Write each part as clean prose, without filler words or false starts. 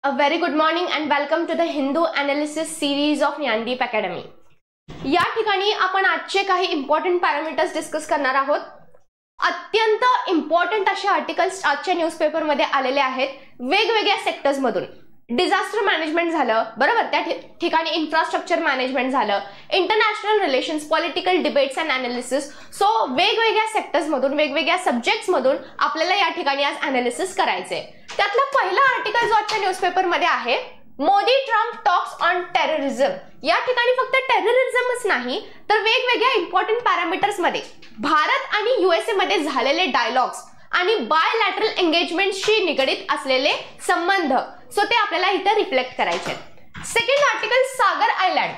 A very good morning and welcome to the Hindu analysis series of Jnandeep Academy. या ठिकाणी आपण आजचे काही इम्पॉर्टंट पॅरामीटर्स डिस्कस करणार आहोत. अत्यंत इम्पॉर्टंट असे आर्टिकल्स आजच्या न्यूजपेपर मध्ये आलेले आहेत वेगवेगळ्या सेक्टर्स मधून. डिझास्टर मॅनेजमेंट झालं बरोबर, त्या ठिकाणी इन्फ्रास्ट्रक्चर मॅनेजमेंट झालं, international relations, political debates and analysis. So वेगवेगळ्या सेक्टर्स मधून वेगवेगळ्या सब्जेक्ट्स मधून आपल्याला या ठिकाणी आज अनालिसिस करायचे. त्यातला पहिला आर्टिकल जो आजच्या न्यूजपेपर मध्ये आहे, Modi Trump talks on terrorism. या ठिकाणी फक्त टेररिझमच नाही तर वेगवेगळ्या इम्पॉर्टंट पॅरामीटर्स मध्ये भारत आणि यूएसए मध्ये झालेले डायलॉग्स आणि बायलॅटरल एंगेजमेंटशी निगडित असलेले संबंध, सो ते आपल्याला इथे रिफ्लेक्ट करायचे. Second article, Sagar island.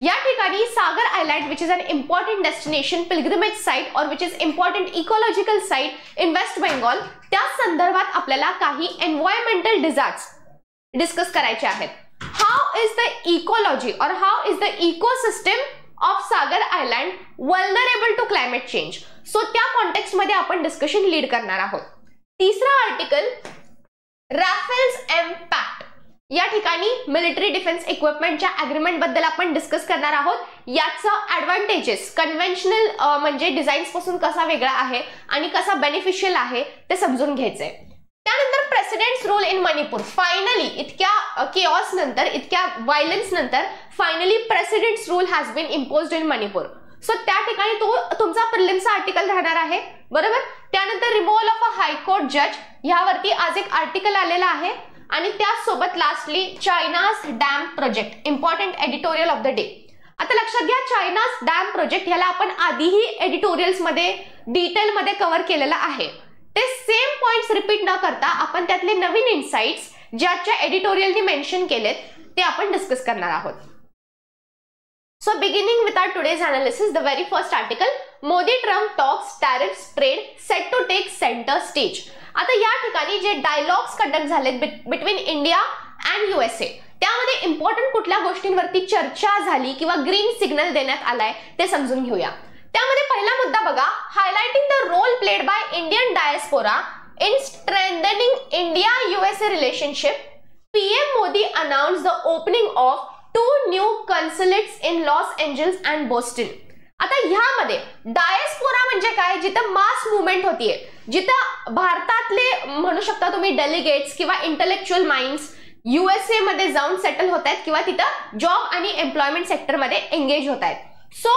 या ठिकाणी Sagar island which is an important destination pilgrimage site or which is important ecological site in west Bengal, त्या संदर्भात आपल्याला काही एन्व्हायरमेंटल डिझास्टर डिस्कस करायचे आहेत. हाउ is the ecology or how is the ecosystem of Sagar island vulnerable to climate change. So त्या context मध्ये आपण discussion lead करणार आहोत. तिसरा आर्टिकल, राफेल्स इम्पॅक्ट. या ठिकाणी मिलिटरी डिफेन्स इक्विपमेंटच्या अग्रीमेंट बद्दल आपण डिस्कस करणार आहोत. याचा ऍडव्हान्टेजेस कन्व्हेन्शनल म्हणजे डिझाईन्स पासून कसा वेगळा आहे आणि कसा बेनिफिशियल आहे ते समजून घ्यायचे. त्यानंतर president's rule in Manipur. Finally इतक्या केऑस नंतर, इतक्या व्हायलन्स नंतर finally president's rule has been imposed in Manipur. So त्या ठिकाणी तो तुमचा प्रिलिम्सचा आर्टिकल राहणार आहे बरोबर. त्यानंतर रिमूव्हल ऑफ अ हायकोर्ट जज, यावरती आज एक आर्टिकल आलेला आहे. आणि त्यासोबत lastly चायनाज dam project, important editorial of the day. आता लक्षात घ्या, चायनाज डॅम प्रोजेक्ट ह्याला आपण आधीही एडिटोरियल्स मध्ये डिटेल मध्ये कव्हर केलेला आहे. ते सेम पॉइंट्स रिपीट न करता आपण त्यातले नवीन इनसाइट्स ज्याच्या एडिटोरियलनी मेन्शन केलेत ते आपण डिस्कस करणार आहोत. So beginning with our today's analysis, the very first article, Modi Trump talks tariffs trade set to take center stage. आता या ठिकाणी जे डायलॉग्स कंडक्ट झालेत बिटवीन इंडिया अँड यूएसए, त्यामध्ये इम्पॉर्टंट कुठल्या गोष्टींवरती चर्चा झाली किंवा ग्रीन सिग्नल देण्यात आलाय ते समजून घेऊया. त्यामध्ये पहिला मुद्दा बघा, highlighting the role played by Indian diaspora in strengthening India USA relationship. PM Modi announced the opening of 2 new consulates in Los Angeles and Boston. आता ह्यामध्ये डायस्पोरा म्हणजे काय, जिथं मास मुवमेंट होतीये, जिथं भारतातले म्हणू शकता तुम्ही डेलिगेट्स किंवा इंटेलेक्च्युअल माइंड्स यूएसए मध्ये जाऊन सेटल होत आहेत किंवा तिथं जॉब आणि एम्प्लॉयमेंट सेक्टर मध्ये एंगेज होत आहेत. सो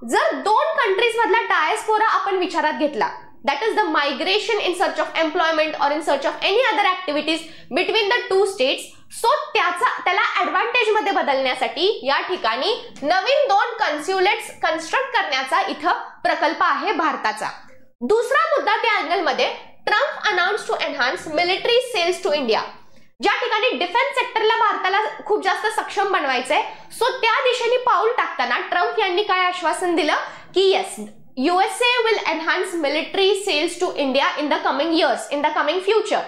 जर दोन कंट्रीज मधला डायस्पोरा आपण विचारात घेतला, that is the migration in search of employment or in search of any other activities between the two states. So त्याला ऍडव्हान्टेज मध्ये बदलण्यासाठी या ठिकाणी नवीन 2 कन्स्युलेट्स कन्स्ट्रक्ट करण्याचा इथं प्रकल्प आहे भारताचा. दुसरा मुद्दा त्या अँगल मध्ये, Trump announce to enhance military sales to India. ज्या ठिकाणी डिफेन्स सेक्टरला भारताला खूप जास्त सक्षम बनवायचंय, सो त्या दिशेने पाऊल टाकताना ट्रम्प यांनी काय आश्वासन दिलं की yes, USA will enhance military sales to India in the coming years, in the coming future,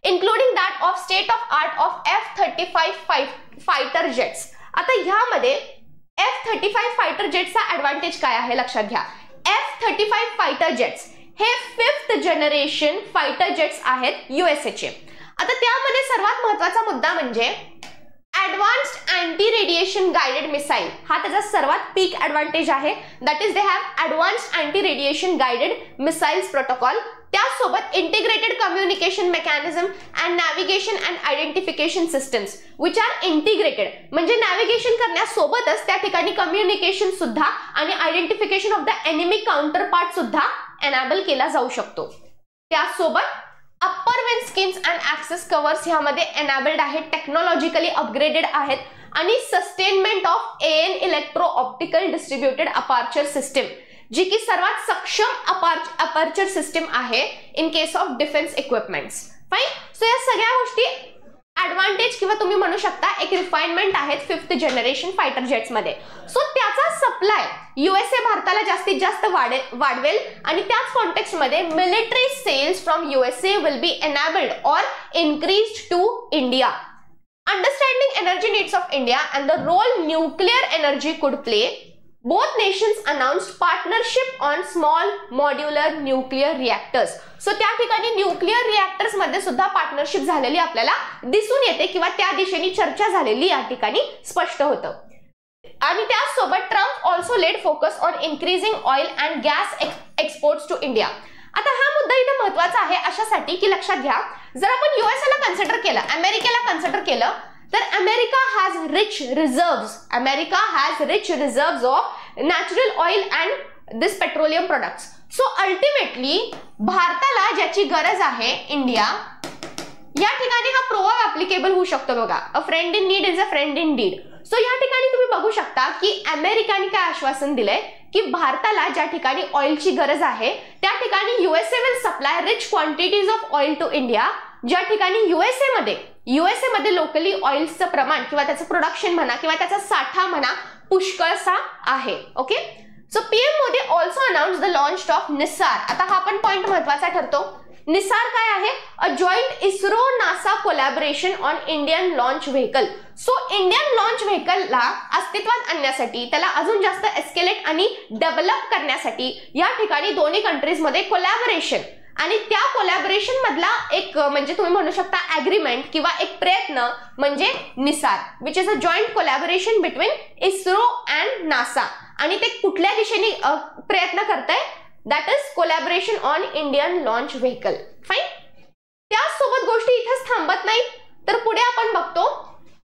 including that of state-of-art of F-35 fighter jets. आता ह्यामध्ये F-35 फायटर जेट्सचा ऍडव्हान्टेज काय आहे लक्षात घ्या. F-35 फायटर जेट्स हे 5th जनरेशन फायटर जेट्स आहेत यूएसए चे. आता त्यामध्ये सर्वात महत्वाचा मुद्दा म्हणजे advanced anti radiation guided missile. हा त्याचा सर्वात पीक ऍडव्हान्टेज आहे. That is they have advanced anti radiation guided missiles protocol. त्यासोबत integrated communication mechanism and navigation and identification systems which are integrated. म्हणजे नॅव्हिगेशन करण्यासोबतच त्या ठिकाणी कम्युनिकेशन सुद्धा आणि identification of the enemy counter part सुद्धा enable केला जाऊ शकतो. त्यासोबत upper wing skins and access covers ह्यामध्ये एनेबल्ड आहेत, टेक्नॉलॉजिकली अपग्रेडेड आहेत. आणि sustainment of AN electro optical distributed aperture system, जी की सर्वात सक्षम अपर्चर सिस्टम आहे in case of defence equipments. Fine. So या सगळ्या गोष्टी ऍडव्हान्टेज किंवा तुम्ही म्हणू शकता एक रिफाइनमेंट आहेत 5th जनरेशन फायटर जेट्स मध्ये. सो त्याचा सप्लाय यूएसए भारताला जास्तीत जास्त वाढवेल आणि त्याच कॉन्टेक्स्ट मध्ये military sales from USA will be enabled or increased to India. Understanding energy needs of India and the role nuclear energy could play. both nations announced partnership on small modular nuclear reactors. So त्या ठिकाणी nuclear reactors मध्ये सुद्धा partnership झालेली आपल्याला दिसून येते किंवा त्या दिशेने चर्चा झालेली या ठिकाणी स्पष्ट होतं. आणि त्यासोबत Trump also laid focus on increasing oil and gas exports to India. आता हा मुद्दा इथे महत्त्वाचा आहे अशासाठी की लक्षात घ्या, जर आपण यूएसए ला कन्सिडर केलं, अमेरिकेला कन्सिडर केलं, तर America has rich reserves of natural oil and this petroleum products. So ultimately भारताला ज्याची गरज आहे इंडिया, या ठिकाणी हा प्रोवर्ब ऍप्लिकेबल होऊ शकतो बघा, अ friend in need is a friend in deed. So या ठिकाणी तुम्ही बघू शकता की अमेरिकेने काय आश्वासन दिलंय की भारताला ज्या ठिकाणी ऑइलची गरज आहे त्या ठिकाणी USA will supply rich quantities of oil to India. ज्या ठिकाणी यूएसए मध्ये लोकली ऑइलचं प्रमाण किंवा त्याचं प्रोडक्शन म्हणा किंवा त्याचा साठा म्हणा पुष्कळसा आहे. Okay, so PM Modi also announce the launch of NISAR. आता हा पण पॉइंट महत्वाचा ठरतो. निसार काय आहे? A joint ISRO NASA collaboration on Indian launch vehicle. So Indian launch व्हेकलला अस्तित्वात आणण्यासाठी, त्याला अजून जास्त एस्केलेट आणि डेव्हलप करण्यासाठी या ठिकाणी दोन्ही कंट्रीज मध्ये कोलॅबोरेशन आणि त्या कोलॅबोरेशन मधला एक म्हणजे तुम्ही म्हणू शकता ॲग्रीमेंट किंवा एक प्रयत्न म्हणजे NISAR, which is a joint collaboration between ISRO and NASA. आणि ते कुठल्या दिशेने प्रयत्न करताय? That is collaboration on Indian launch vehicle. Fine. त्यासोबत गोष्टी इथेच थांबत नाही, तर पुढे आपण बघतो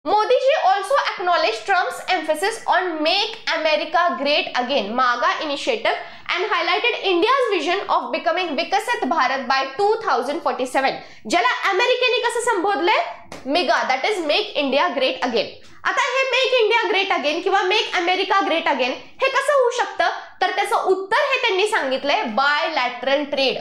Modiji also acknowledge Trump's emphasis on make America great again MAGA initiative and highlighted India's vision of becoming विकसित भारत by 2047. ज्याला अमेरिकेने कसं संबोधलंय? MEGA, that is make India great again. आता हे मेक इंडिया ग्रेट अगेन किंवा मेक अमेरिका ग्रेट अगेन हे कसं होऊ शकतं? तर त्याचं उत्तर हे त्यांनी सांगितलंय बायलॅटरल ट्रेड.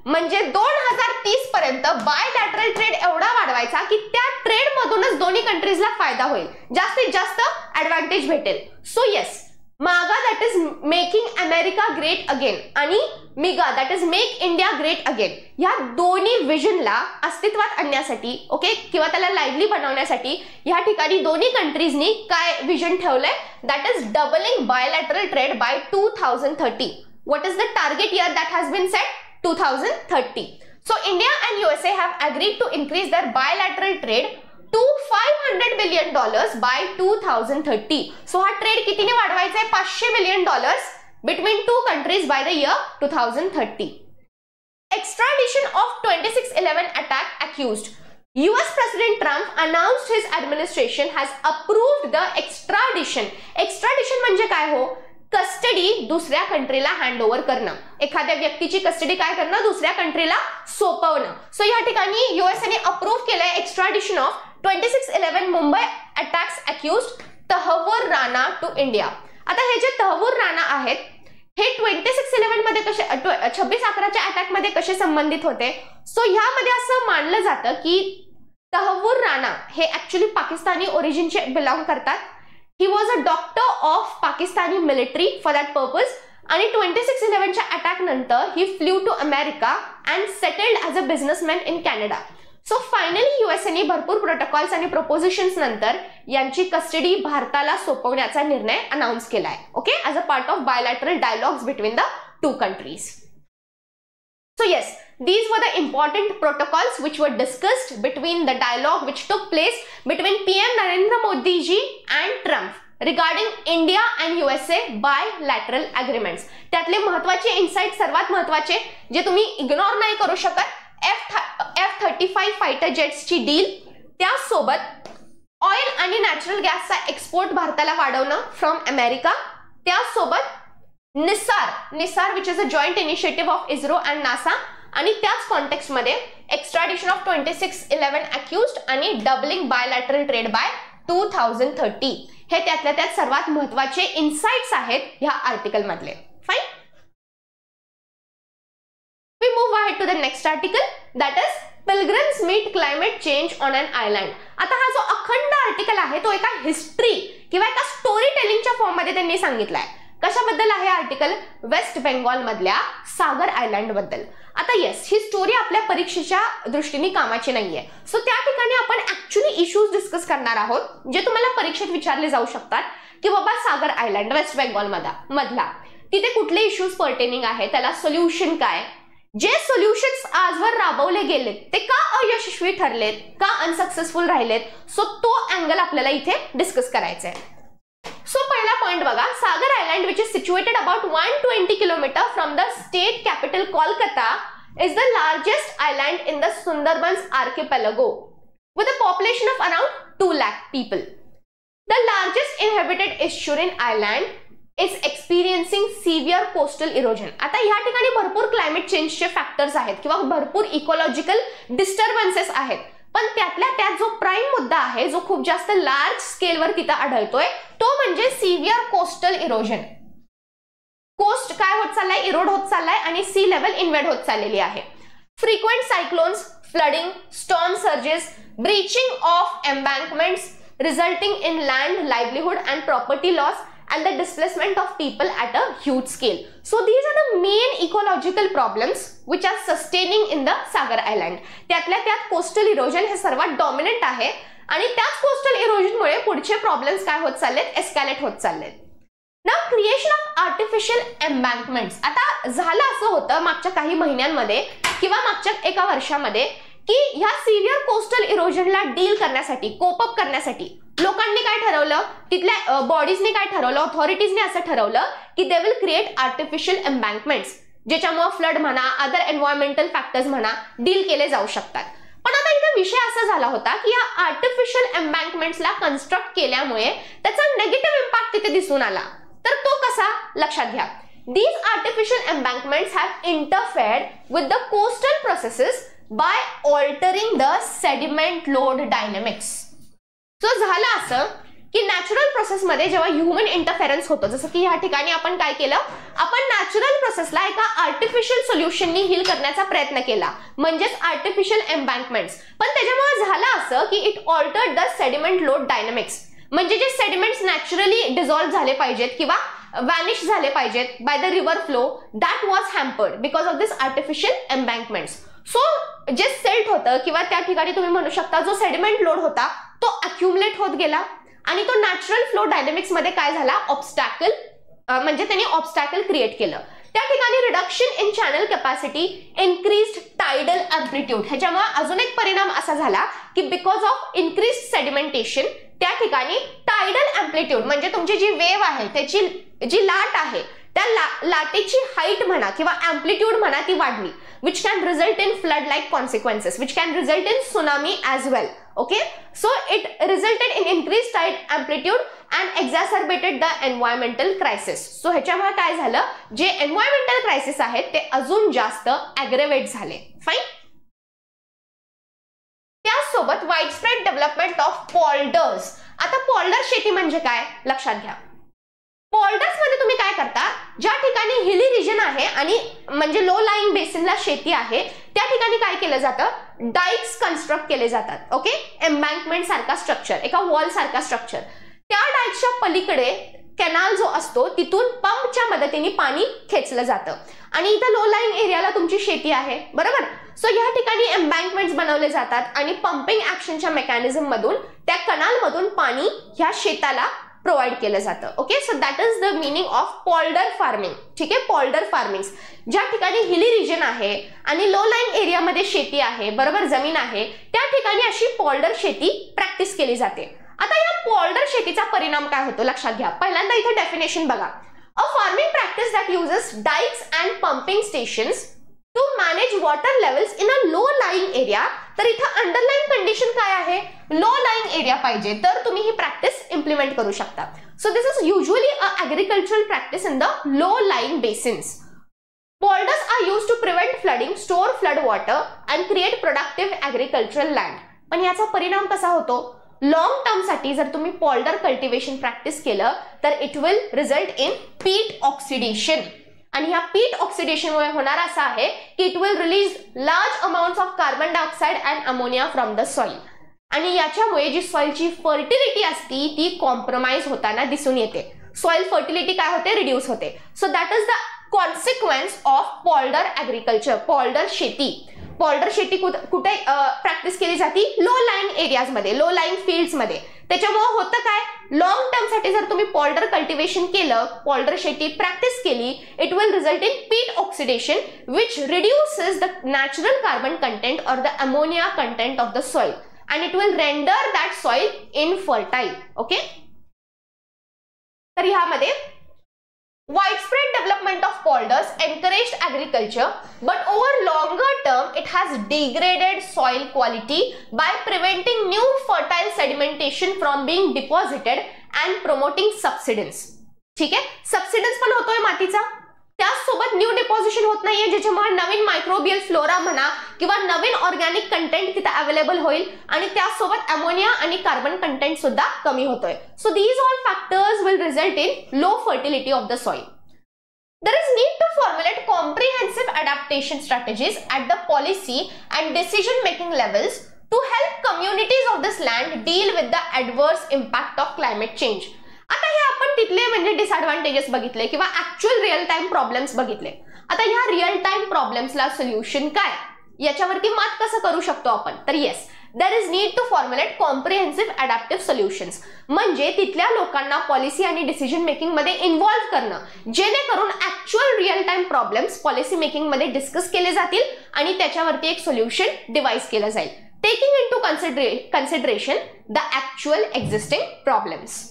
म्हणजे 2030 पर्यंत बायलॅटरल ट्रेड एवढा वाढवायचा की त्या ट्रेड मधूनच दोन्ही कंट्रीजला फायदा होईल, जास्तीत जास्त ऍडव्हान्टेज भेटेल. So yes, MAGA that is making America great again आणि MIGA that is make India great again, या दोन्ही विजनला अस्तित्वात आणण्यासाठी ओके किंवा त्याला लाईव्हली बनवण्यासाठी या ठिकाणी दोन्ही कंट्रीजनी काय विजन ठेवलंय? That is doubling bilateral trade by 2030. What is the target year that has been set? 2030. So India and USA have agreed to increase their bilateral trade to $500 billion by 2030. So हा trade कितीने वाढवायचा आहे? $500 billion between two countries by the year 2030. Extradition of 26/11 attack accused. US President Trump announced his administration has approved the extradition. Extradition म्हणजे काय हो? Custody दुसऱ्या कंट्रीला handover करणं, एखाद्या व्यक्तीची कस्टडी काय करणं? दुसऱ्या कंट्रीला सोपवणं. सो या ठिकाणी यूएसने अप्रूव्ह केलंय extradition of 26/11 Mumbai attacks accused Tahawwur Rana to India. आता हे जे तहव्वूर राणा आहेत हे 26/11 मध्ये कसे 26/11च्या अटॅक मध्ये कसे संबंधित होते? सो ह्यामध्ये असं मानलं जातं की तहव्वूर राणा हे ऍक्च्युली पाकिस्तानी ओरिजिनचे बिलॉंग करतात. He was a doctor of Pakistani military for that purpose. आणि 26/11च्या अटॅक नंतर he flew to America and settled as a businessman in Canada. So finally USAने भरपूर प्रोटोकॉल्स आणि प्रपोजिशन्स नंतर यांची कस्टडी भारताला सोपवण्याचा निर्णय अनाउन्स केलाय. Okay, as a part of bilateral dialogues between the two countries. So yes, these were the important protocols which were discussed between the dialogue which took place between PM Narendra Modi ji and Trump regarding India and USA bilateral agreements. त्यातले महत्त्वाचे insight, सर्वात महत्त्वाचे जे तुम्ही ignore नाही करू शकत, F-35 fighter जेट्सची deal, त्यासोबत ऑइल आणि नॅचरल गॅसचा एक्सपोर्ट भारताला वाढवणं फ्रॉम अमेरिका, त्यासोबत Nisar which is a joint initiative of ISRO and NASA, आणि त्याच कॉन्टेक्स्ट मध्ये एक्स्ट्राडिशन ऑफ 26/11 अक्यूज्ड आणि डबलिंग बायलॅटरल ट्रेड बाय 2030 हे त्यातल्या त्यात सर्वात महत्त्वाचे इनसाइट्स आहेत ह्या आर्टिकल मधले. फाईन. We move ahead to the next article, that is pilgrims meet climate change on an island. आता हा जो अखंड आर्टिकल आहे तो एका हिस्ट्री किंवा एका स्टोरी टेलिंगच्या फॉर्म मध्ये त्यांनी सांगितलाय. कशाबद्दल आहे आर्टिकल? वेस्ट बेंगॉल मधल्या सागर आयलँड बद्दल. आता येस, ही स्टोरी आपल्या परीक्षेच्या दृष्टीने कामाची नाहीये. सो त्या ठिकाणी आपण ऍक्च्युअली इश्यूज डिस्कस करणार आहोत जे तुम्हाला परीक्षेत विचारले जाऊ शकतात की बाबा सागर आयलँड वेस्ट बेंगॉल मधला तिथे कुठले इश्यूज पर्टेनिंग आहे, त्याला सोल्युशन काय, जे सोल्युशन्स आजवर राबवले गेलेत ते का अयशस्वी ठरलेत, का अनसक्सेसफुल राहिलेत. सो तो अँगल आपल्याला इथे डिस्कस करायचा आहे. सो पहिला पॉइंट बघा, Sagar island which is situated about 120 kilometre from the state capital Kolkata is the largest island in the Sundarbans archipelago with a population of around 2 lakh people. The largest inhabited Estuarine island is experiencing severe coastal erosion. आता या ठिकाणी भरपूर climate चेंजचे factors आहेत किंवा भरपूर ecological disturbances आहेत, पण त्यातल्या त्यात जो प्राइम मुद्दा आहे जो खूप जास्त लार्ज स्केलवर तिथं आढळतोय तो म्हणजे सिव्हिअर कोस्टल इरोजन. कोस्ट काय होत चाललाय? इरोड होत चाललाय आणि सी लेवल इन्वेड होत चाललेली आहे. Frequent cyclones, flooding, storm surges, breaching of embankments resulting in land livelihood and property loss and the displacement of people at a huge scale. So these are the main ecological problems which are sustaining in the Sagar Island. त्यातल्या त्यात coastal erosion हे सर्वात dominant आहे आणि त्याच coastal erosion मुळे पुढचे problems काय होत चाललेत? एस्कॅलेट होत चाललेत. Now creation of artificial embankments. आता झालं असं होतं मागच्या काही महिन्यांमध्ये किंवा मागच्या एका वर्षामध्ये की ह्या सिव्हिअर कोस्टल इरोजनला डील करण्यासाठी, कोप अप करण्यासाठी लोकांनी काय ठरवलं, तिथल्या बॉडीजने काय ठरवलं, ऑथॉरिटीजने असं ठरवलं की दे विल क्रिएट आर्टिफिशियल एम्बँकमेंट्स ज्याच्यामुळे फ्लड म्हणा, अदर एन्व्हायरमेंटल फॅक्टर्स म्हणा डील केले जाऊ शकतात. पण आता इथे विषय असा झाला होता की या आर्टिफिशियल एम्बँकमेंट्सला कन्स्ट्रक्ट केल्यामुळे त्याचा नेगेटिव्ह इम्पॅक्ट तिथे दिसून आला. तर तो कसा? लक्षात घ्या. These artificial embankments have interfered with the coastal processes by altering the sediment load dynamics. So झालं असं की नॅचरल प्रोसेस मध्ये जेव्हा ह्युमन इंटरफेरन्स होतो, जसं की या ठिकाणी आपण काय केलं, आपण नॅचरल प्रोसेसला एका आर्टिफिशियल सोल्युशननी हील करण्याचा प्रयत्न केला, म्हणजेच आर्टिफिशियल एम्बँकमेंट्स. पण त्याच्यामुळे झालं असं की it altered the sediment load dynamics, म्हणजे जे सेडिमेंट्स नॅचरली डिझॉल्व्ह झाले पाहिजेत किंवा वॅनिश झाले पाहिजेत by the river flow, that was hampered because of this artificial embankments. So जे सेल्ट होतं किंवा त्या ठिकाणी तुम्ही म्हणू शकता जो सेडिमेंट लोड होता तो अक्युमुलेट होत गेला आणि तो नॅचरल फ्लो डायनॅमिक्स मध्ये काय झाला? ऑब्स्टॅकल, म्हणजे त्यांनी ऑब्स्टॅकल क्रिएट केलं. त्या ठिकाणी reduction in channel capacity, increased tidal amplitude. ह्याच्यामुळे अजून एक परिणाम असा झाला की बिकॉज ऑफ इन्क्रीज्ड सेडिमेंटेशन त्या ठिकाणी टायडल अँप्लिट्यूड म्हणजे तुमची जी वेव्ह आहे त्याची जी लाट आहे त्या लाटेची हाईट म्हणा किंवा अँप्लिट्यूड म्हणा ती वाढली, which can result in flood like consequences, which can result in tsunami as well. Okay, so it resulted in increased tide amplitude and exacerbated the environmental crisis. So ह्याच्यामुळे काय झालं, जे environmental crisis आहेत ते अजून जास्त aggravate झाले. Fine. त्यासोबत वाइडस्प्रेड डेव्हलपमेंट ऑफ पॉल्डर्स. आता पॉल्डर शेती म्हणजे काय? लक्षात घ्या. पॉल्डर्स मध्ये तुम्ही काय करता, ज्या ठिकाणी हिली रिजन आहे आणि म्हणजे लो लाइंग बेसिनला शेती आहे त्या ठिकाणी काय केलं जातं, डाईक्स कन्स्ट्रक्ट केले जातात. ओके, एम्बँकमेंट सारखा स्ट्रक्चर, एका वॉल सारखा स्ट्रक्चर. त्या डाईक्सच्या पलीकडे कॅनाल जो असतो तिथून पंपच्या मदतीने पाणी खेचलं जातं आणि इथं लो लाइंग एरियाला तुमची शेती आहे, बरोबर. सो या ठिकाणी एम्बँकमेंट्स बनवले जातात आणि पंपिंग ऍक्शनच्या मेकॅनिझम मधून त्या कनाल मधून पाणी ह्या शेताला प्रोव्हाइड केलं जातं. Okay, so that is the meaning of polder farming. ठीक आहे, पॉल्डर फार्मिंग ज्या ठिकाणी हिली रिजन आहे आणि लो लाइंग एरियामध्ये शेती आहे, बरोबर, जमीन आहे, त्या ठिकाणी अशी पॉल्डर शेती प्रॅक्टिस केली जाते. आता या पॉल्डर शेतीचा परिणाम काय होतो लक्षात घ्या. पहिल्यांदा इथे डेफिनेशन बघा. A farming practice that uses dikes and pumping stations to manage water levels in a low lying area. तर इथं अंडरलाइन कंडिशन काय आहे, लो लाइंग एरिया पाहिजे तर तुम्ही ही प्रॅक्टिस इम्प्लिमेंट करू शकता. So this is usually a agricultural practice in the low lying basins. Polders are used to prevent flooding, store flood water and create productive agricultural land. पण याचा परिणाम कसा होतो, लॉंग टर्म साठी जर तुम्ही पॉल्डर कल्टिवेशन प्रॅक्टिस केलं तर it will result in peat oxidation. आणि या पीट ऑक्सिडेशन मुळे होणार असं आहे की it will release large amounts of carbon dioxide and ammonia from the soil. आणि याच्यामुळे जी सॉइलची फर्टिलिटी असती ती कॉम्प्रोमाइज होताना दिसून येते. सॉइल फर्टिलिटी काय होते, रिड्यूस होते. So that is the consequence of polder agriculture. Polder शेती कुठे प्रॅक्टिस केली जाते, लो लाईन एरियाज मध्ये, लो लाईन फील्ड्स मध्ये. त्याच्यामुळे होतं काय, लॉंग टर्म साठी जर तुम्ही पॉल्डर कल्टिवेशन केलं, पॉल्डर शेती प्रॅक्टिस केली, it will result in peat oxidation which reduces the natural carbon content और the ammonia content of the soil and it will render that soil infertile. Okay, तर ह्यामध्ये widespread development of polders encouraged agriculture, but over longer term it has degraded soil quality by preventing new fertile sedimentation from being deposited and promoting subsidence. ठीक आहे, सबसिडन्स पण होतोय मातीचा, त्यासोबत new deposition होत नाहीये, ज्याच्यामुळे नवीन मायक्रोबियल फ्लोरा म्हणा किंवा नवीन ऑर्गॅनिक कंटेंट तिथे अवेलेबल होईल आणि त्यासोबत अमोनिया आणि कार्बन कंटेंट सुद्धा कमी होतोय. So these all factors will result in low fertility of the soil. There is need to formulate comprehensive adaptation strategies at the policy and decision making levels to help communities of this land deal with the adverse impact of climate change. आता हे आपण तिथले म्हणजे disadvantages बघितले किंवा actual real time problems बघितले. आता ह्या रिअल टाइम प्रॉब्लेम्सला सोल्युशन काय, याच्यावरती मात कसं करू शकतो आपण, तर yes, there is need to formulate comprehensive adaptive solutions. म्हणजे तिथल्या लोकांना पॉलिसी आणि डिसिजन मेकिंग मध्ये इन्व्हॉल्व्ह करणं, जेणेकरून actual real time problems policy making मध्ये डिस्कस केले जातील आणि त्याच्यावरती एक सोल्युशन डिवाइस केलं जाईल, taking into consideration the actual existing problems.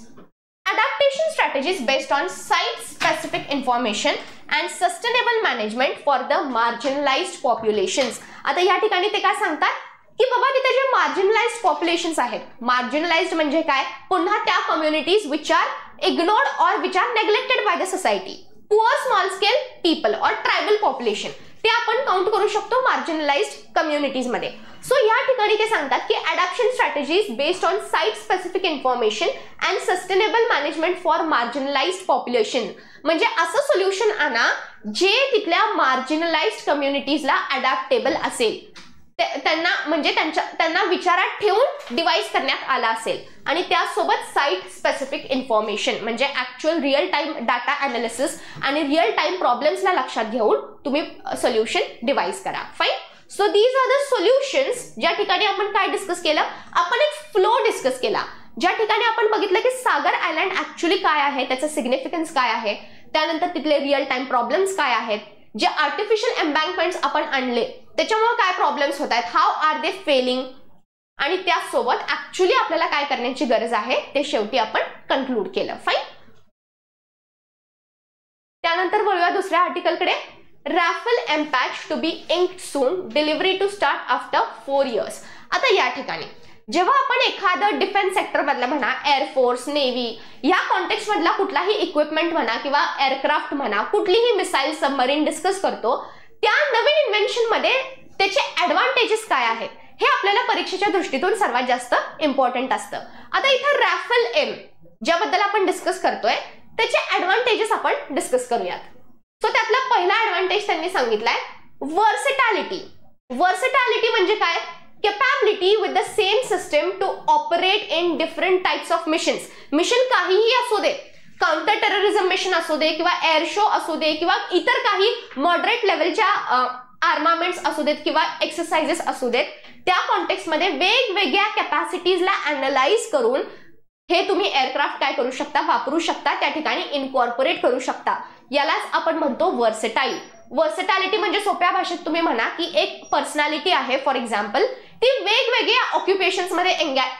Adaptation strategies based on site-specific information and sustainable management for the marginalized populations. आता या ठिकाणी ते काय सांगतात की बाबा तिथे जे मार्जिनलाइज्ड पॉप्युलेशन्स आहेत, मार्जिनलाइज्ड म्हणजे काय, पुन्हा त्या कम्युनिटीज विच आर इग्नोर्ड और which are neglected by the society, poor small scale people और ट्रायबल पॉप्युलेशन, ते आपण काउंट करू शकतो मार्जिनलाइज्ड कम्युनिटीज मध्ये. सो या ठिकाणी ते सांगतात की adaptation strategies based on site specific information and sustainable management for marginalised population. म्हणजे असं सोल्युशन आणा जे तिथल्या मार्जिनलाइज्ड कम्युनिटीजला अडॅप्टेबल असेल, त्यांना म्हणजे त्यांना विचारात ठेवून डिवाइस करण्यात आला असेल आणि त्यासोबत साइट स्पेसिफिक इन्फॉर्मेशन म्हणजे actual real time data analysis आणि रिअल टाइम प्रॉब्लेम्सला लक्षात घेऊन तुम्ही सोल्युशन डिवाइस करा. Fine. So these are the solutions. ज्या ठिकाणी आपण काय डिस्कस केलं, आपण एक फ्लो डिस्कस केला, ज्या ठिकाणी आपण बघितलं की सागर आयलँड ऍक्च्युअली काय आहे, त्याचं सिग्निफिकन्स काय आहे, त्यानंतर तिथले रिअल टाइम प्रॉब्लेम्स काय आहेत, जे आर्टिफिशियल एम्बँकमेंट्स आपण आणले त्याच्यामुळे काय प्रॉब्लेम्स होत आहेत, हाऊ आर दे फेलिंग, आणि त्यासोबत ऍक्च्युअली आपल्याला काय करण्याची गरज आहे ते शेवटी आपण कन्क्लूड केलं. फाईन. त्यानंतर वळूया दुसऱ्या आर्टिकलकडे. Rafale M pact to be inked soon, delivery to start after 4 years. आता या ठिकाणी जेव्हा आपण एखादं डिफेन्स सेक्टर मधला म्हणा, एअरफोर्स, नेव्ही या कॉन्टेक्स्ट मधला कुठलाही इक्विपमेंट म्हणा किंवा एअरक्राफ्ट म्हणा, कुठलीही मिसाईल, सबमरीन डिस्कस करतो, त्या नवीन इन्व्हेन्शन मध्ये त्याचे ऍडव्हान्टेजेस काय आहेत हे आपल्याला परीक्षेच्या दृष्टीतून सर्वात जास्त इम्पॉर्टंट असतं. आता इथे रॅफेल एम ज्याबद्दल आपण डिस्कस करतोय त्याचे ऍडव्हान्टेजेस आपण डिस्कस करूयात. सो त्यातला पहिला ऍडव्हान्टेज त्यांनी सांगितलाय वर्सेटॅलिटी. वर्सेटॅलिटी म्हणजे काय, capability with the same system to operate in different types of missions. Mission काहीही असू दे, काउंटर टेररिझम मिशन असू दे किंवा एअर शो असू दे किंवा इतर काही मॉडरेट लेवलच्या आर्मामेंट्स असू देत किंवा एक्सरसाइजेस असू देत, त्या कॉन्टेक्स्ट मध्ये वेगवेगळ्या कॅपॅसिटीजला अॅनलाइज करून हे तुम्ही एअरक्राफ्ट काय करू शकता, वापरू शकता, त्या ठिकाणी इनकॉर्पोरेट करू शकता. यालाच आपण म्हणतो वर्सेटाईल. वर्सेटॅलिटी म्हणजे सोप्या भाषेत तुम्ही म्हणा की एक पर्सनॅलिटी आहे, फॉर एक्झाम्पल ती वेगवेगळ्या ऑक्युपेशन्स मध्ये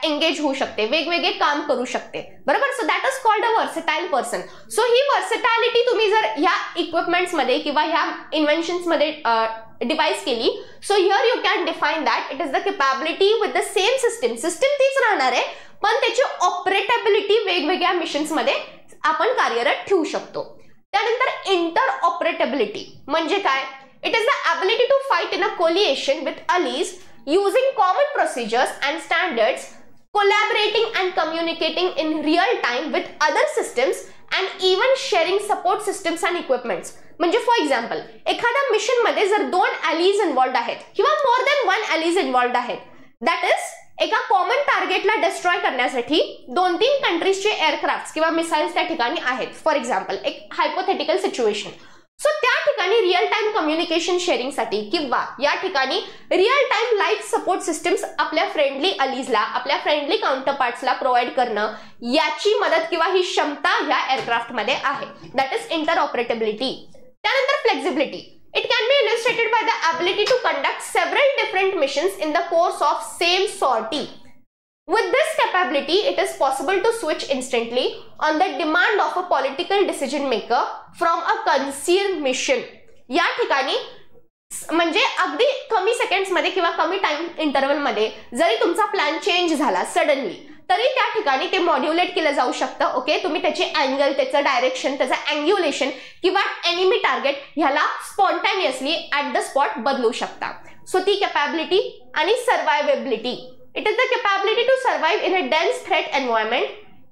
एंगेज होऊ शकते, वेगवेगळे काम करू शकते, बरोबर. So that is called a versatile person. So ही वर्सेटॅलिटी तुम्ही जर ह्या इक्विपमेंट्स मध्ये किंवा ह्या इन्व्हेन्शन्स मध्ये डिवाइस केली, so here you can define that it is the capability with the same system. System तीच राहणार आहे पण त्याची ऑपरेटेबिलिटी वेगवेगळ्या मिशन्स मध्ये आपण कार्यरत ठेवू शकतो. त्यानंतर इंटर ऑपरेटेबिलिटी म्हणजे काय, it is the ability to fight in a coalition with allies using common procedures and standards, collaborating and communicating in real time with other systems and even sharing support systems and equipments. म्हणजे for example एखाद्या mission मध्ये जर 2 allies involved आहेत किंवा मोर than 1 allies involved आहेत, that is एका common टार्गेटला destroy करण्यासाठी 2-3 कंट्रीजचे aircraft किंवा मिसाइल्स त्या ठिकाणी आहेत. फॉर एक्झाम्पल एक हायपोथेटिकल सिच्युएशन. सो त्या ठिकाणी रिअल टाइम कम्युनिकेशन शेअरिंगसाठी किंवा या ठिकाणी real time life support systems आपल्या फ्रेंडली अलीजला, आपल्या फ्रेंडली काउंटरपार्ट्सला प्रोव्हाइड करणं, याची मदत किंवा ही क्षमता या एअरक्राफ्टमध्ये आहे. That is interoperability. त्यानंतर flexibility. It can be illustrated by the ability to conduct several different missions in the course of same sortie. With this capability, it is possible to switch instantly on the demand of a political decision maker from a concealed mission. या ठिकाणी म्हणजे अगदी कमी seconds मध्ये किंवा कमी time interval मध्ये जरी तुमचा प्लॅन चेंज झाला सडनली, तरी त्या ठिकाणी ते मॉड्युलेट केलं जाऊ शकतं. ओके, तुम्ही त्याचे अँगल, त्याचं डायरेक्शन, त्याचं अँग्युलेशन किंवा एनिमी टार्गेट ह्याला स्पॉन्टॅनियसली ऍट द स्पॉट बदलू शकता. सो ती कॅपॅबिलिटी आणि survivability. It is the capability to survive in a dense threat environment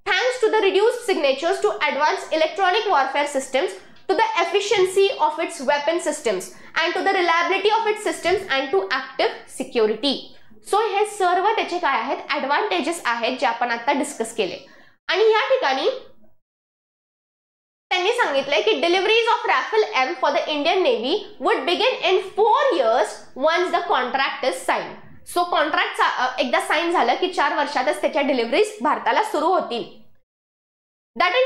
thanks to the reduced signatures to advance electronic warfare systems, to the efficiency of its weapon systems and to the reliability of its systems and to active security. So हे सर्व त्याचे काय आहेत, advantages आहेत जे आपण आता discuss केले. आणि या ठिकाणी त्यांनी सांगितलंय की deliveries of Rafale M for the Indian Navy would begin in 4 years once the contract is signed. So contract एकदा साइन झालं की 4 वर्षातच त्याच्या डिलिव्हरीज भारताला सुरू होतील. That in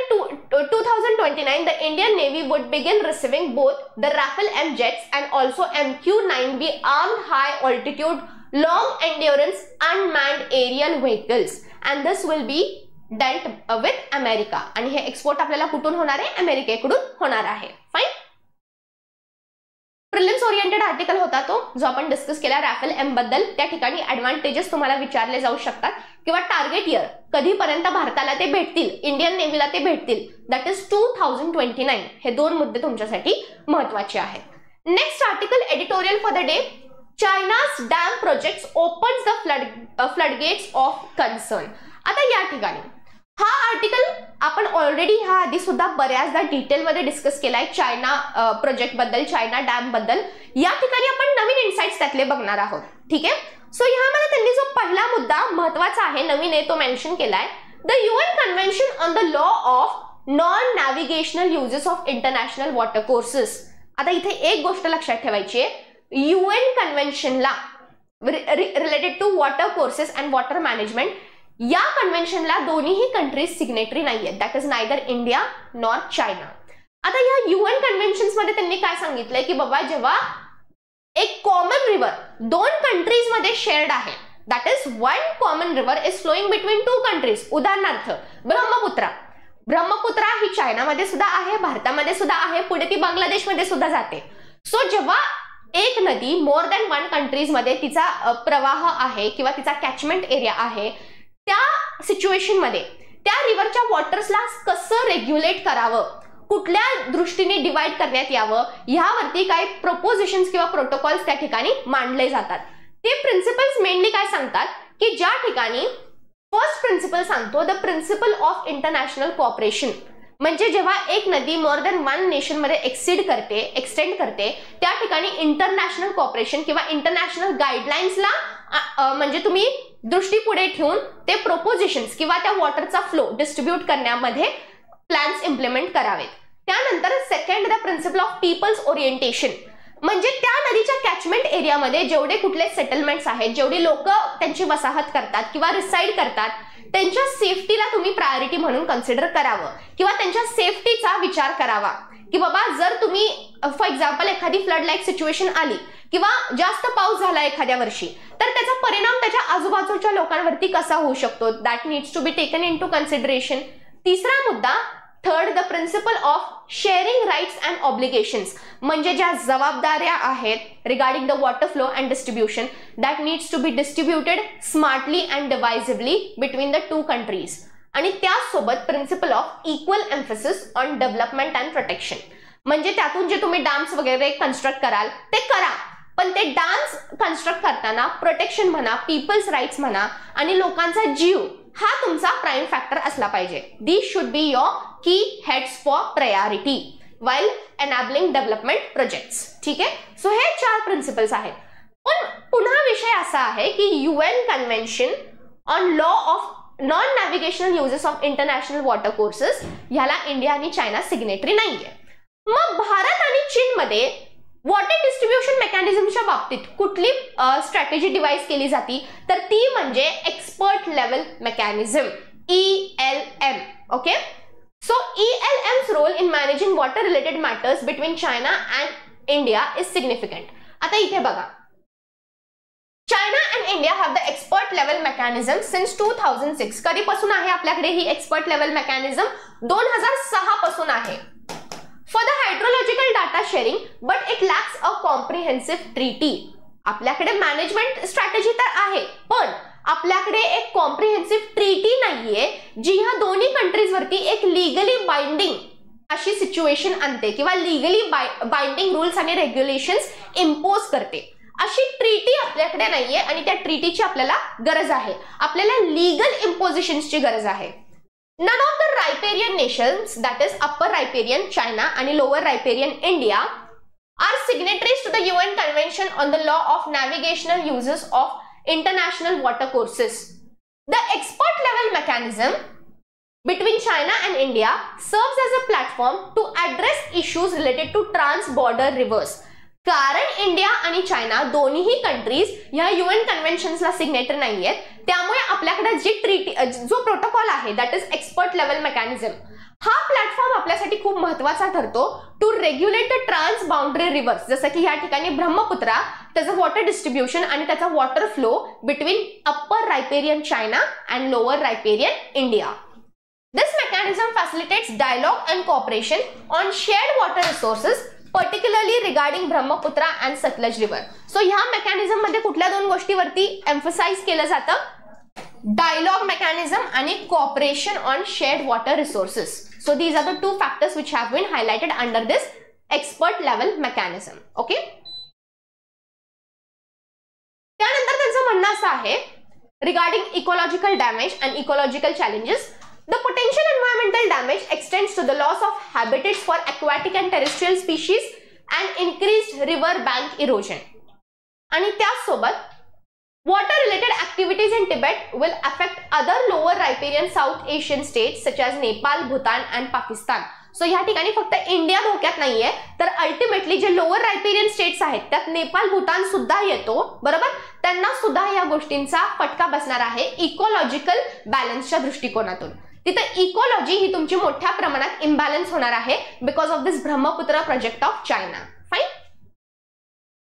2029, the Indian Navy would begin receiving both the Rafale M jets and also MQ-9B armed high-altitude, long-endurance unmanned aerial vehicles, and this will be dealt with America. आणि हे export आपल्याला कुठून होणार आहे, अमेरिकेकडून होणार आहे. फाइन. प्रिलिम्स ओरिएंटेड आर्टिकल होता तो जो आपण डिस्कस केला राफेल एम बद्दल. त्या ठिकाणी ऍडव्हान्टेजेस तुम्हाला विचारले जाऊ शकतात किंवा टार्गेट इयर कधीपर्यंत भारताला ते भेटतील, इंडियन नेव्हीला ते भेटतील, दॅट इज 2029. हे 2 मुद्दे तुमच्यासाठी महत्वाचे आहेत. Next article editorial for the day. चायनाज dam projects opens the floodgates of concern. आता या ठिकाणी हा आर्टिकल आपण ऑलरेडी ह्या आधी सुद्धा बऱ्याचदा डिटेलमध्ये डिस्कस केलाय चायना प्रोजेक्ट बद्दल, चायना डॅम बद्दल. या ठिकाणी आपण नवीन इन्साइट्स त्यातले बघणार आहोत. ठीक आहे. सो ह्यामध्ये त्यांनी जो पहिला मुद्दा महत्वाचा आहे, नवीन आहे, तो मेन्शन केलाय. The UN convention on the law of non navigational uses of international water courses. आता इथे एक गोष्ट लक्षात ठेवायची आहे, UN कन्व्हेन्शनला related to water courses and water management, या कन्व्हेन्शनला दोन्हीही कंट्रीज सिग्नेटरी नाहीयेत. That is neither India nor China. आता या UN कन्व्हेन्शन्स मध्ये त्यांनी काय सांगितलंय की बाबा जेव्हा एक कॉमन रिव्हर 2 कंट्रीज मध्ये शेअर्ड आहे, that is 1 common river is flowing between 2 countries. उदाहरणार्थ ब्रह्मपुत्रा. ब्रह्मपुत्रा ही चायनामध्ये सुद्धा आहे, भारतामध्ये सुद्धा आहे, पुढे ती बांगलादेशमध्ये सुद्धा जाते. सो जेव्हा एक नदी मोर दॅन 1 कंट्रीज मध्ये तिचा प्रवाह आहे किंवा तिचा कॅचमेंट एरिया आहे, त्या सिच्युएशन मध्ये त्या रिव्हरच्या वॉटर्सला कसं रेग्युलेट करावं, कुठल्या दृष्टीने डिवाइड करण्यात यावं, ह्यावरती काही प्रपोजिशन्स किंवा प्रोटोकॉल्स त्या ठिकाणी मांडले जातात. ते प्रिन्सिपल्स मेनली काय सांगतात की ज्या ठिकाणी फर्स्ट प्रिन्सिपल सांगतो the principle of international cooperation. म्हणजे जेव्हा एक नदी मोर दॅन 1 नेशन मध्ये एक्सटेंड करते, त्या ठिकाणी इंटरनॅशनल कोऑपरेशन किंवा इंटरनॅशनल गाईडलाईन्सला म्हणजे तुम्ही दृष्टी पुढे ठेवून ते प्रोपोजिशन्स किंवा त्या वॉटरचा फ्लो डिस्ट्रीब्यूट करण्यामध्ये प्लॅन्स इम्प्लिमेंट करावेत. त्यानंतर second the principle of people's orientation. म्हणजे त्या नदीच्या कॅचमेंट एरियामध्ये जेवढे कुठले सेटलमेंट्स आहेत, जेवढी लोक त्यांची वसाहत करतात किंवा रिसाइड करतात, त्यांच्या सेफ्टीला तुम्ही प्रायोरिटी म्हणून कन्सिडर करावं किंवा त्यांच्या सेफ्टीचा विचार करावा की बाबा जर तुम्ही फॉर एक्झाम्पल एखादी फ्लड लाईक सिच्युएशन आली किंवा जास्त पाऊस झाला एखाद्या वर्षी, तर त्याचा परिणाम त्याच्या आजूबाजूच्या लोकांवरती कसा होऊ शकतो, that needs to be taken into consideration. तिसरा मुद्दा, third the principle of sharing rights and obligations. म्हणजे ज्या जबाबदाऱ्या आहेत regarding the water flow and distribution, that needs to be distributed smartly and divisibly between the 2 countries. आणि त्यासोबत principle of equal emphasis on development and protection. म्हणजे त्यातून जे तुम्ही डॅम्स वगैरे कन्स्ट्रक्ट कराल ते करा, पण ते डॅम्स कन्स्ट्रक्ट करताना प्रोटेक्शन म्हणा, पीपल्स राईट्स म्हणा आणि लोकांचा जीव हा तुमचा प्राइम फॅक्टर असला पाहिजे. दिस शुड बी योर की heads for priority while enabling development projects. ठीक आहे. सो हे 4 प्रिन्सिपल्स आहेत. पण पुन्हा विषय असा आहे की UN convention on law of non navigational uses of international water courses ह्याला इंडिया आणि चायना सिग्नेटरी नाहीये. मग भारत आणि चीन मध्ये वॉटर डिस्ट्रीब्युशन मेकॅनिझमच्या बाबतीत कुठली स्ट्रॅटेजी डिवाइस केली जाती, तर ती म्हणजे expert level mechanism, ELM. Okay, so ELM's role in managing water related matters between China and India is significant. आता इथे बघा, China and India have the expert level mechanism since 2006. कधीपासून आहे आपल्याकडे ही एक्सपर्ट लेवल मेकॅनिझम? 2006 पासून आहे. For the hydrological data sharing, but it lacks a comprehensive treaty. आपल्याकडे management strategy तर आहे, पण आपल्याकडे एक कॉम्प्रिहेन्सिव्ह ट्रीटी नाहीये जी ह्या दोन्ही कंट्रीज वरती एक लीगली बाइंडिंग अशी सिच्युएशन आणते किंवा लीगली बाइंडिंग रूल्स आणि रेग्युलेशन्स इम्पोज करते. अशी ट्रीटी आपल्याकडे नाहीये आणि त्या ट्रीटीची आपल्याला गरज आहे. आपल्याला लीगल इम्पोजिशन्सची गरज आहे. None of the riparian nations, that is Upper Riparian China and Lower Riparian India, are signatories to the UN Convention on the Law of Navigational Uses of International Water Courses. The expert level mechanism between China and India serves as a platform to address issues related to trans-border rivers. कारण India आणि China दोन्हीही countries ह्या UN कन्व्हेन्शन्सला signatory नाहीयेत, त्यामुळे आपल्याकडे जी treaty जो प्रोटोकॉल आहे that is expert level mechanism, हा प्लॅटफॉर्म आपल्यासाठी खूप महत्वाचा ठरतो to regulate the trans boundary rivers. जसं की या ठिकाणी ब्रह्मपुत्रा, त्याचं वॉटर डिस्ट्रीब्युशन आणि त्याचा water flow between upper riparian China and lower riparian India. This mechanism facilitates dialogue and cooperation on shared water resources, particularly regarding Brahmaputra and Satluj river. So ह्या mechanism मध्ये कुठल्या दोन गोष्टीवरती एम्फसाइज केलं जातं? Dialogue mechanism आणि cooperation on shared water resources. So these are the two factors which have been highlighted under this expert level mechanism. Okay, त्यानंतर त्यांचं म्हणणं असं आहे regarding ecological damage and ecological challenges. The potential environmental damage extends to the loss of habitats for aquatic and terrestrial species and increased river bank erosion. आणि त्यासोबत water related activities in Tibet will affect other lower riparian South Asian states such as Nepal, Bhutan and Pakistan. So ह्या ठिकाणी फक्त India धोक्यात नाहीये, तर ultimately जे lower रायपेरियन states आहेत त्यात नेपाल, भूतान सुद्धा येतो, बरोबर. त्यांना सुद्धा या गोष्टींचा फटका बसणार आहे इकॉलॉजिकल बॅलन्सच्या दृष्टिकोनातून. तिथे इकॉलॉजी ही तुमची मोठ्या प्रमाणात इम्बॅलन्स होणार आहे because of this Brahmaputra project of China. Fine.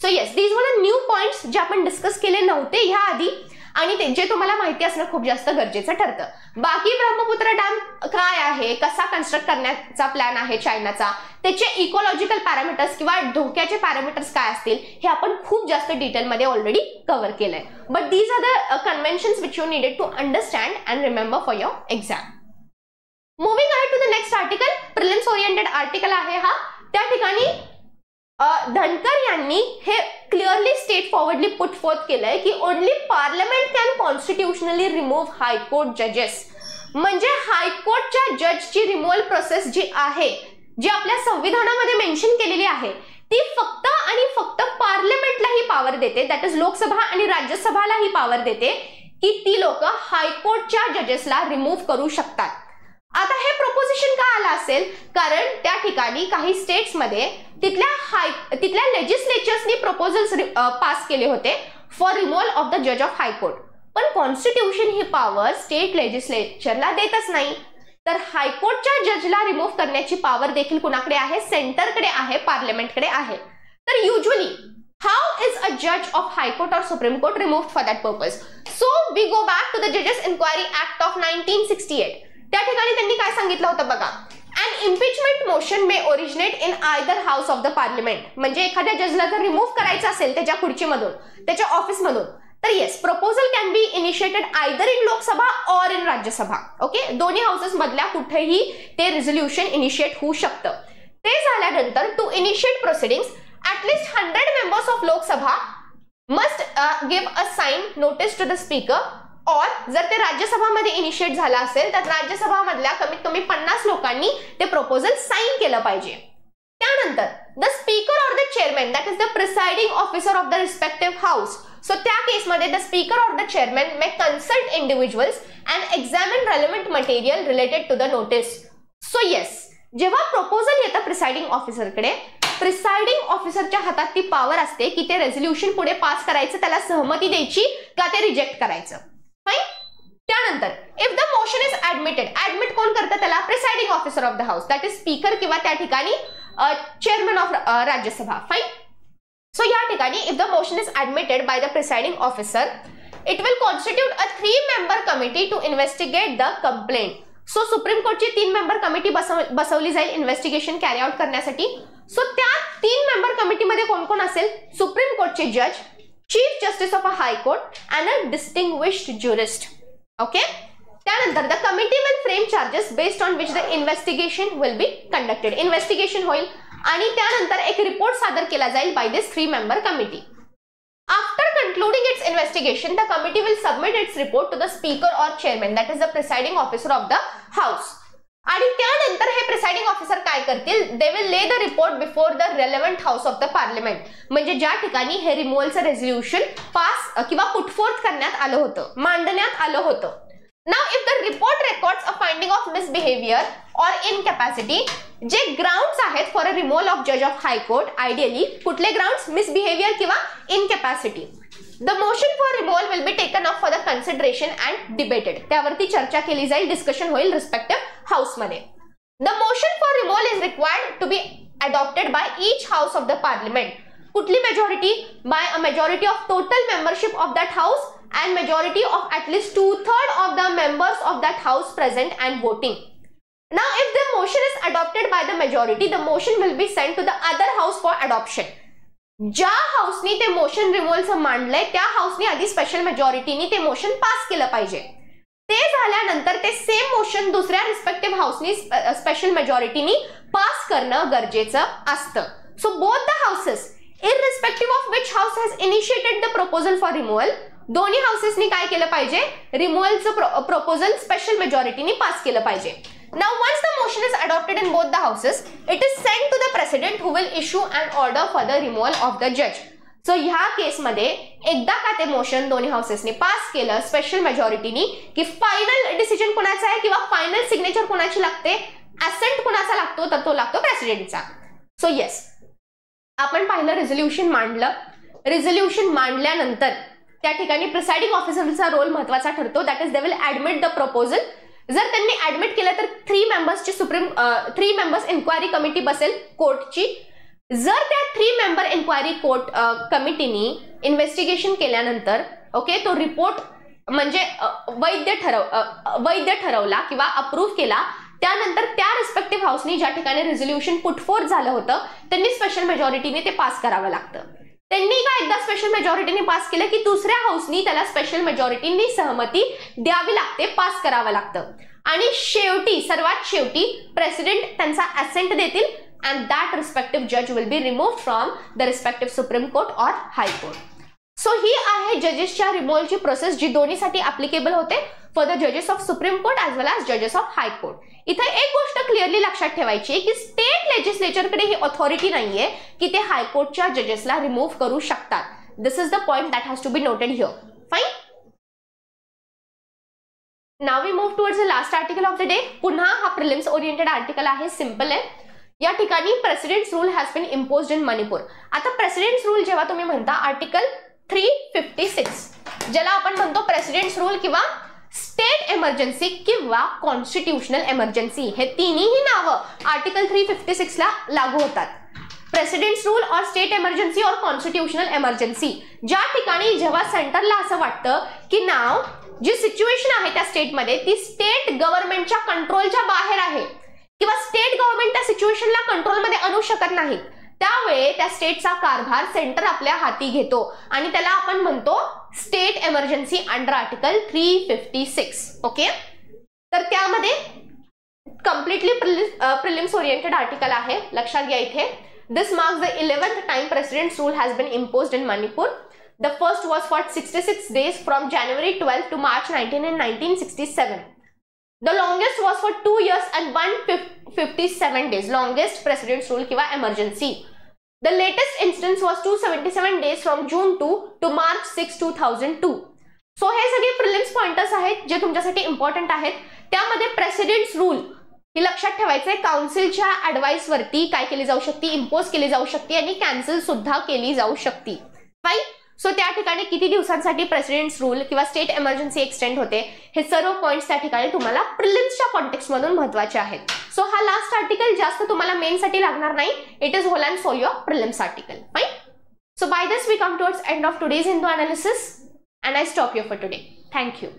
So yes, these were the new points जे आपण डिस्कस केले नव्हते ह्या आधी आणि ते जे तुम्हाला माहिती असणं खूप जास्त गरजेचं ठरतं. बाकी ब्रह्मपुत्रा डॅम काय आहे, कसा कन्स्ट्रक्ट करण्याचा प्लॅन आहे चायनाचा, त्याचे इकॉलॉजिकल पॅरामीटर्स किंवा धोक्याचे पॅरामीटर्स काय असतील हे आपण खूप जास्त डिटेलमध्ये ऑलरेडी कव्हर केलंय. But these are the conventions which you needed to understand and remember for your exam. Moving ahead to the next article, prelims oriented article आहे हा. त्या ठिकाणी धनकर यांनी हे clearly state forwardly put forth केलंय की only parliament can constitutionally remove high court जजेस. म्हणजे हायकोर्टच्या जजची रिमूव्हल प्रोसेस जी आहे, जी आपल्या संविधानामध्ये मेन्शन केलेली आहे, ती फक्त आणि फक्त पार्लमेंटला ही पॉवर देते, दॅट इज लोकसभा आणि राज्यसभाला ही पॉवर देते की ती लोक हायकोर्टच्या जजेसला रिमूव्ह करू शकतात. आता हे प्रोपोजिशन का आलं असेल? कारण त्या ठिकाणी काही स्टेट्समध्ये तिथल्या लेजिस्लेचर्सनी प्रपोजल्स पास केले होते फॉर रिमूव्हल ऑफ द जज ऑफ हायकोर्ट. पण कॉन्स्टिट्यूशन ही पॉवर स्टेट लेजिस्लेचरला देतच नाही, तर हायकोर्टच्या जजला रिमूव्ह करण्याची पॉवर देखील कुणाकडे आहे? सेंटरकडे आहे, पार्लमेंटकडे आहे. तर usually how is a judge of High Court or Supreme Court removed for that purpose? So we go back to the Judges Inquiry Act of 1968. त्या ठिकाणी त्यांनी काय सांगितलं होतं बघा, an impeachment motion may originate in either house of the parliament. म्हणजे एखाद्या जजला जर रिमूव्ह करायचं असेल त्याच्या खुर्चीमधून, त्याच्या ऑफिसमधून, तर yes, proposal can be initiated either in Lok Sabha और इन राज्यसभा. ओके, दोन्ही हाऊसेस मधल्या कुठेही ते रिझोल्युशन इनिशिएट होऊ शकतं. ते झाल्यानंतर to initiate proceedings at least 100 members of Lok Sabha must give a signed notice to the speaker. और जर ते राज्यसभामध्ये इनिशिएट झाला असेल तर राज्यसभा मधल्या कमीत कमी 50 लोकांनी ते प्रपोजल साइन केलं पाहिजे. त्यानंतर द स्पीकर और the chairman, that is the presiding officer of the respective house. So त्या केसमध्ये the speaker or the chairman may consult individuals and examine relevant material related to the notice. So yes, जेव्हा proposal येतं presiding ऑफिसरकडे, presiding ऑफिसरच्या हातात ती power असते की ते resolution पुढे पास करायचं, त्याला सहमती द्यायची का ते रिजेक्ट करायचं. फाईन. त्यानंतर if the motion is admitted, admit कोण करतं त्याला? Presiding officer of the house, that is speaker किंवा त्या ठिकाणी chairman of Rajya Sabha. Fine. So या ठिकाणी if the motion is admitted by the presiding officer, it will constitute a 3-member committee to investigate the complaint. So supreme कोर्टची 3-member committee बसवली जाईल investigation carry out करण्यासाठी. So त्या 3-member कमिटीमध्ये कोण कोण असेल? सुप्रीम कोर्टचे जज, chief justice of a high court and a distinguished jurist. Okay. त्यानंतर the committee will frame charges based on which the investigation will be conducted. Investigation होईल आणि त्यानंतर एक रिपोर्ट सादर केला जाईल by this 3-member committee. After concluding its investigation, the committee will submit its report to the speaker or chairman, that is the presiding officer of the house. आणि त्यानंतर हे प्रिसाइडिंग ऑफिसर काय करतील? They will lay the report before the relevant house of the parliament. म्हणजे ज्या ठिकाणी हे रिमूव्हलचं resolution pass किंवा पुटफोर्थ करण्यात आलं होतं, मांडण्यात आलं होतं. Now, if the report records a finding of misbehavior or incapacity, जे ग्राउंड्स आहेत फॉर अ रिमूव्हल ऑफ जज ऑफ हाय कोर्ट, आयडियली कुठले ग्राउंड्स? मिसबिहेवियर किंवा incapacity. The motion for removal will be taken up for the consideration and debated. त्यावरती चर्चा केली जाईल, discussion होईल रिस्पेक्टिव्ह हाऊसमध्ये. The motion for removal is required to be adopted by each house of the parliament. कुठली majority? By a majority of total membership of that house and majority of at least 2/3 of the members of that house present and voting. Now, if the motion is adopted by the majority, the motion will be sent to the other house for adoption. ज्या हाऊसनी ते motion रिमूव्हलचं मांडलंय त्या हाऊसनी आधी special मेजॉरिटीनी ते motion pass केलं पाहिजे. ते झाल्यानंतर ते सेम मोशन दुसऱ्या रिस्पेक्टिव्ह हाऊसनी स्पेशल मेजॉरिटीनी पास करणं गरजेचं असतं. So both the houses, irrespective of which house has initiated the proposal for removal, दोन्ही हाऊसेसनी काय केलं पाहिजे? रिमूव्हलचं प्रपोजल स्पेशल मेजॉरिटीनी पास केलं पाहिजे. Now once the motion is adopted in both the houses, it is sent to the president who will issue an order for the removal of the जज. So ह्या केसमध्ये एकदा का ते मोशन दोन्ही हाऊसेसनी पास केलं स्पेशल मेजॉरिटीनी की फायनल डिसिजन कोणाचा आहे किंवा फायनल सिग्नेचर कोणाची लागते? असेंट कोणाचा लागतो? तर तो लागतो प्रेसिडेंटचा. सो येस, आपण पाहिलं रेझोल्युशन मांडलं. रेझोल्युशन मांडल्यानंतर त्या ठिकाणी प्रिसाइडिंग ऑफिसरचा रोल महत्त्वाचा ठरतो. That is they will admit the proposal. जर त्यांनी ऍडमिट केलं तर 3 members इन्क्वायरी कमिटी बसेल कोर्टची. जर त्या 3-member इन्क्वायरी कोर्ट कमिटीनी इन्व्हेस्टिगेशन केल्यानंतर ओके तो रिपोर्ट म्हणजे वैध ठरवला किंवा अप्रूव्ह केला, त्यानंतर त्या रिस्पेक्टिव्ह हाऊसनी ज्या ठिकाणी रेझोल्युशन पुटफोर्थ झालं होतं त्यांनी स्पेशल मेजॉरिटीने ते पास करावं लागतं. त्यांनी का एकदा स्पेशल मेजॉरिटीने पास केलं की दुसऱ्या हाऊसनी त्याला स्पेशल मेजॉरिटीनी सहमती द्यावी लागते, पास करावं लागतं. आणि शेवटी सर्वात शेवटी प्रेसिडेंट त्यांचा असेंट देतील अँड दॅट रिस्पेक्टिव्ह जज will be remove from the respective supreme court or high court. So ही आहे जजेसच्या रिमूव्हलची प्रोसेस जी दोन्हीसाठी ऍप्लिकेबल होते फॉर द जजेस of supreme court as well as जजेस ऑफ हाय कोर्ट. इथे एक गोष्ट क्लिअरली लक्षात ठेवायची आहे की स्टेट लेजिस्लेचरकडे ही ऑथॉरिटी नाहीये की ते हायकोर्टच्या जजेसला रिमूव्ह करू शकतात. This is the point that has to be noted here. Fine. Now we move towards the last article of the day. पुन्हा हा प्रिलिम्स ओरिएंटेड आर्टिकल आहे, सिंपल आहे. या ठिकाणी president's rule has been imposed in Manipur. आता president's rule जेव्हा तुम्ही म्हणता आर्टिकल 356 ज्याला आपण म्हणतो प्रेसिडेंट्स रूल किंवा स्टेट इमर्जन्सी किंवा कॉन्स्टिट्यूशनल इमर्जन्सी, हे तिन्ही नावं आर्टिकल 356 ला लागू होतात. प्रेसिडेंट्स रूल और स्टेट इमर्जन्सी और कॉन्स्टिट्यूशनल इमर्जन्सी, ज्या ठिकाणी जेव्हा सेंटरला असं वाटतं की नाव जी सिच्युएशन आहे त्या स्टेटमध्ये ती स्टेट गव्हर्नमेंटच्या कंट्रोलच्या बाहेर आहे किंवा स्टेट गव्हर्नमेंट त्या सिच्युएशनला कंट्रोलमध्ये आणू शकत नाही, त्यावेळी त्या स्टेटचा कारभार सेंटर आपल्या हाती घेतो आणि त्याला आपण म्हणतो state emergency under article 356. Okay. तर त्यामध्ये कम्प्लिटली प्रिलिम्स ओरिएंटेड आर्टिकल आहे, लक्षात घ्या इथे. This marks the 11th time president's rule has been imposed in Manipur. The first was for 66 days from January 12 to March 19 in 1967. The longest was for 2 years and 157 days. Longest president's rule किंवा emergency. The latest instance was 277 days from June 2 to March 6, 2002. So हे सगळे prelims pointers आहेत जे तुमच्यासाठी important आहेत. त्यामध्ये presidents rule हे लक्षात ठेवायचंय. काउन्सिलच्या ऍडवाइस वरती काय केली जाऊ शकते, इम्पोज केली जाऊ शकते आणि कॅन्सल सुद्धा केली जाऊ शकते. फाईन. सो त्या ठिकाणी किती दिवसांसाठी प्रेसिडेंट्स रूल किंवा स्टेट इमर्जन्सी एक्सटेंड होते हे सर्व पॉइंट्स त्या ठिकाणी तुम्हाला प्रिलिम्सच्या कॉन्टेक्स्ट मधून महत्वाचे आहेत. सो हा लास्ट आर्टिकल जास्त तुम्हाला मेन साठी लागणार नाही. It is whole and for your prelims article. Fine. So by this we come towards end of today's Hindu analysis and I stop here for today. Thank you.